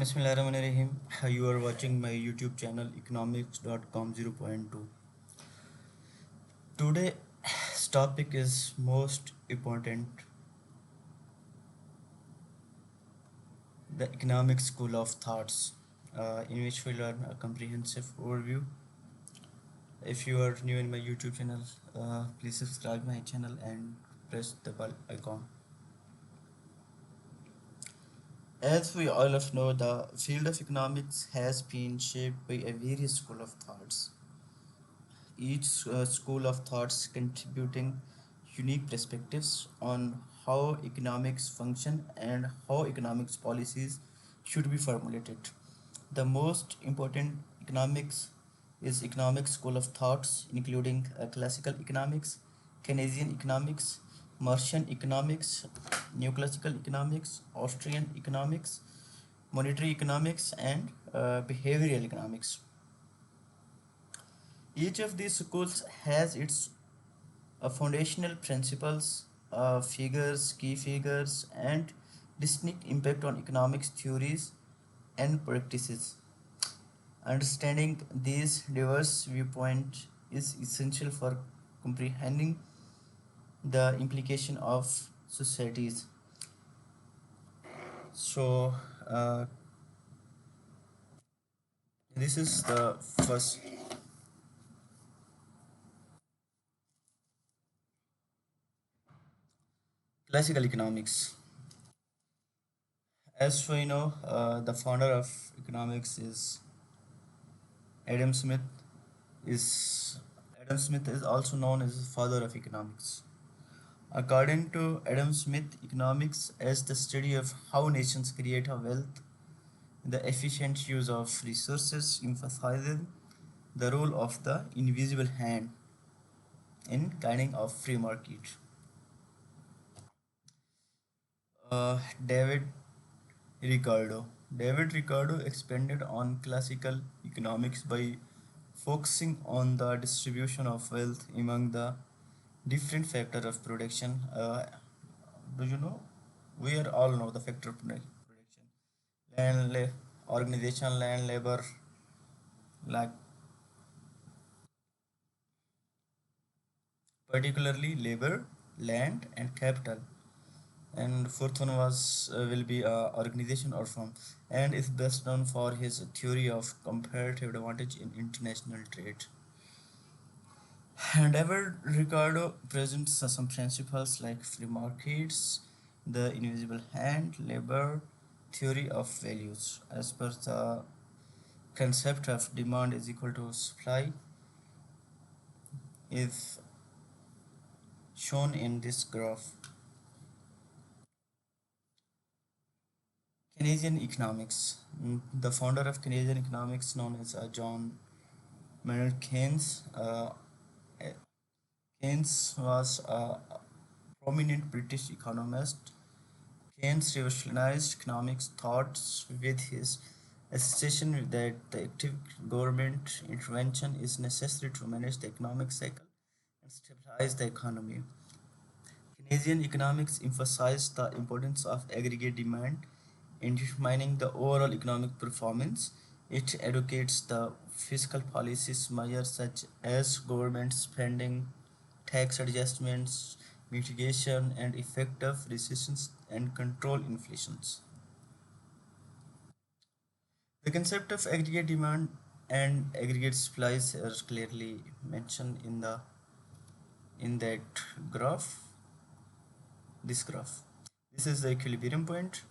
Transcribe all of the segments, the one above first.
Bismillahirrahmanirrahim. You are watching my YouTube channel economics.com 0.2. Today's topic is most important, the economic school of thoughts, in which we learn a comprehensive overview. If you are new in my YouTube channel, please subscribe my channel and press the bell icon. As we all of know, the field of economics has been shaped by a various school of thoughts, each school of thoughts contributing unique perspectives on how economics function and how economics policies should be formulated. The most important economics is economic school of thoughts, including classical economics, Keynesian economics, Martian economics, neoclassical economics, Austrian economics, monetary economics, and behavioral economics. Each of these schools has its foundational principles, key figures, and distinct impact on economics theories and practices. Understanding these diverse viewpoints is essential for comprehending the implication of societies. So, uh, this is the first classical economics. As we know, the founder of economics is Adam Smith. Is Adam Smith is also known as the father of economics. According to Adam Smith, economics is the study of how nations create a wealth, the efficient use of resources, emphasizing the role of the invisible hand in guiding a free market. David Ricardo. David Ricardo expanded on classical economics by focusing on the distribution of wealth among the different factors of production. Do you know? We are all know the factor of production. Organization, land, labor, like particularly labor, land, and capital. And fourth one was will be organization or firm, and is best known for his theory of comparative advantage in international trade. And ever Ricardo presents some principles like free markets, the invisible hand, labor, theory of values. As per the concept of demand is equal to supply is shown in this graph. Keynesian economics. The founder of Keynesian economics, known as John Maynard Keynes. Eh, Keynes was a prominent British economist. Keynes revolutionized economics thoughts with his assertion that the active government intervention is necessary to manage the economic cycle and stabilize the economy. Keynesian economics emphasized the importance of aggregate demand in determining the overall economic performance. It advocates the fiscal policies measures such as government spending, tax adjustments, mitigation and effective recessions and control inflations. The concept of aggregate demand and aggregate supplies are clearly mentioned in that graph. This graph. This is the equilibrium point.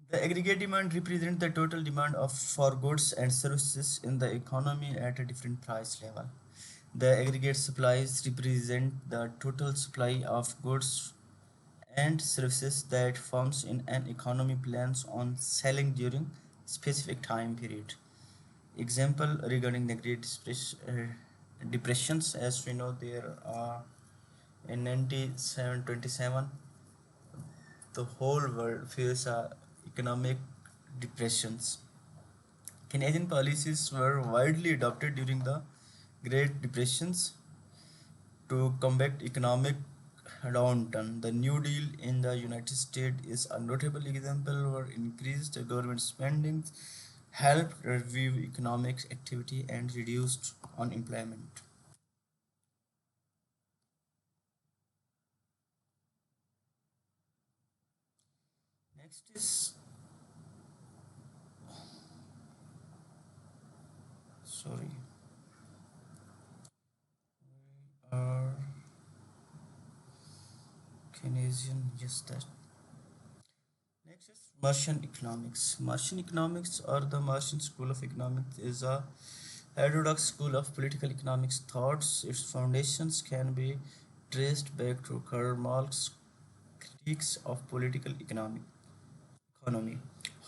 The aggregate demand represents the total demand of for goods and services in the economy at a different price level. The aggregate supplies represent the total supply of goods and services that firms in an economy plans on selling during specific time period. Example regarding the depressions, as we know, there are in 1927 the whole world faced economic depressions. Canadian policies were widely adopted during the Great Depressions to combat economic downturn. The New Deal in the United States is a notable example where increased government spending helped revive economic activity and reduced unemployment. Next is, sorry, uh, Keynesian, yes, that. Next is Martian economics. Martian economics, or the Martian school of economics, is a heterodox school of political economics thoughts. Its foundations can be traced back to Karl Marx's critiques of political economy.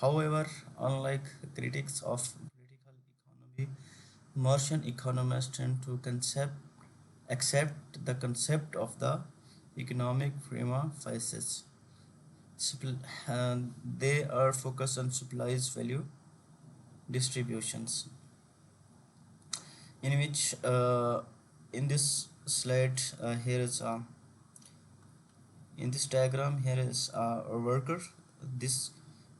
However, unlike critics of political economy, Martian economists tend to accept the concept of the economic prima facie. They are focused on supplies value distributions, in which in this slide here is in this diagram here is a worker. This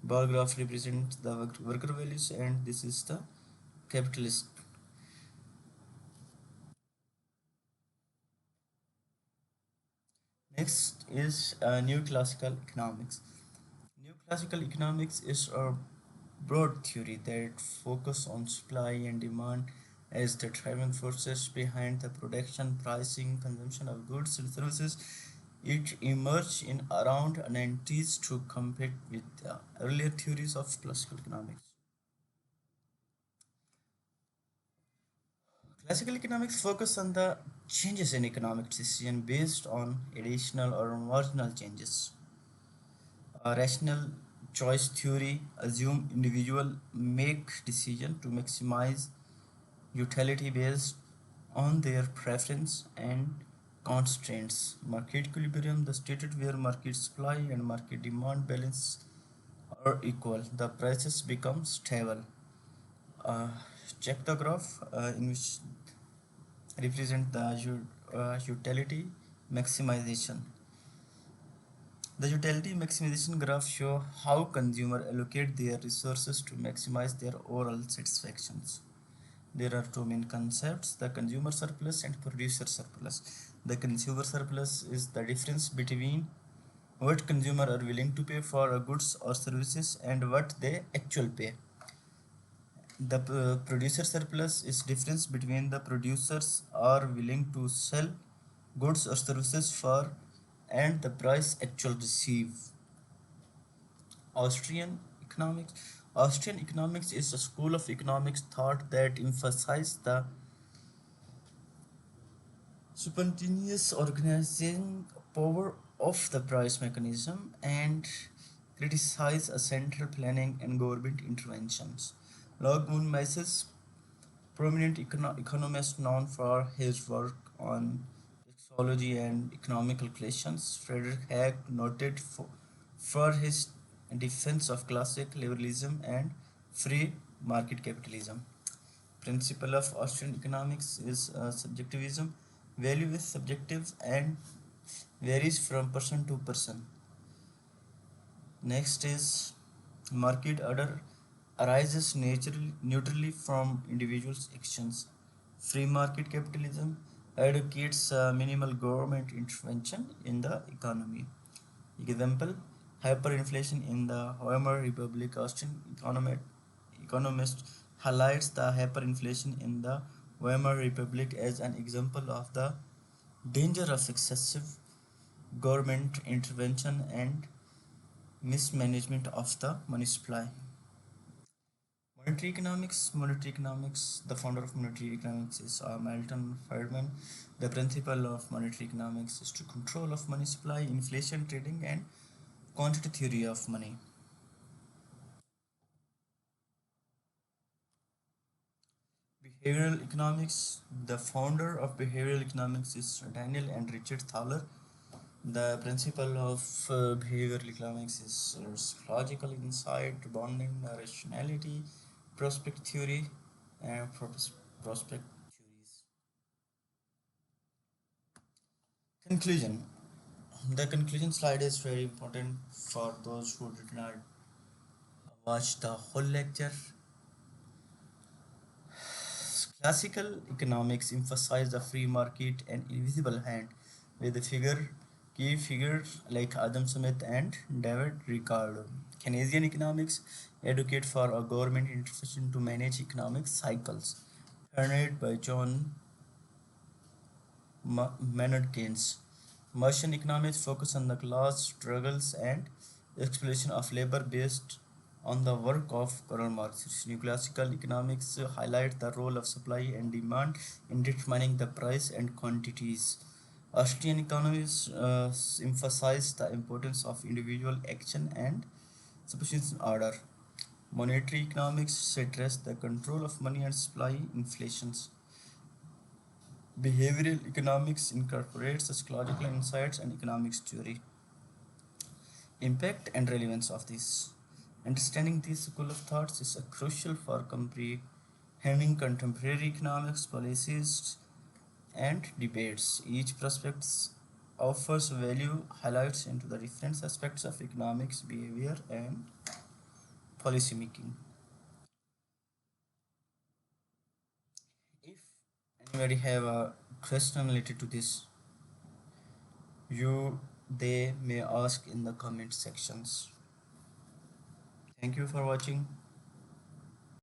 bar graph represents the worker values, and this is the capitalist. Next is new classical economics. New classical economics is a broad theory that focus on supply and demand as the driving forces behind the production, pricing, consumption of goods and services. It emerged in around 90s to compete with the earlier theories of classical economics. Classical economics focus on the changes in economic decision based on additional or marginal changes. A rational choice theory assume individual make decision to maximize utility based on their preference and constraints. Market equilibrium, the stated where market supply and market demand balance are equal, the prices become stable. Uh, Check the graph in which represent the utility maximization. The utility maximization graph show how consumer allocate their resources to maximize their overall satisfactions. There are two main concepts: the consumer surplus and producer surplus. The consumer surplus is the difference between what consumers are willing to pay for goods or services and what they actually pay. The producer surplus is difference between the producers are willing to sell goods or services for and the price actual receive. Austrian economics. Austrian economics is a school of economics thought that emphasizes the spontaneous organizing power of the price mechanism and criticize a central planning and government interventions. Logmun Mises, prominent economist known for his work on sociology and economic calculations, Frederick Hayek noted for his defense of classic liberalism and free market capitalism. Principle of Austrian economics is subjectivism. Value is subjective and varies from person to person. Next is market order arises neutrally from individuals' actions. Free market capitalism advocates minimal government intervention in the economy. Example: hyperinflation in the Weimar Republic. Austrian economist highlights the hyperinflation in the Weimar Republic as an example of the danger of excessive government intervention and mismanagement of the money supply. Monetary economics, the founder of monetary economics is Milton Friedman. The principle of monetary economics is to control of money supply, inflation, trading, and quantity theory of money. Behavioral economics, the founder of behavioral economics is Daniel and Richard Thaler. The principle of behavioral economics is psychological insight, bonding, rationality, prospect theory, and prospect theories. Conclusion: The conclusion slide is very important for those who did not watch the whole lecture. Classical economics emphasize the free market and invisible hand, with the key figures like Adam Smith and David Ricardo. Keynesian economics advocate for a government intervention to manage economic cycles, pioneered by John Maynard Keynes. Martian economics focus on the class struggles and exploitation of labor based on the work of Karl Marx. Neoclassical economics highlight the role of supply and demand in determining the price and quantities. Austrian economists emphasize the importance of individual action and sufficient order. Monetary economics stress the control of money and supply inflations. Behavioral economics incorporates psychological insights and economics theory. Impact and relevance of this. Understanding this school of thoughts is crucial for comprehending contemporary economics policies and debates. Each prospect offers value highlights into the different aspects of economics, behavior, and policy making. If anybody have a question related to this, you they may ask in the comment sections. Thank you for watching.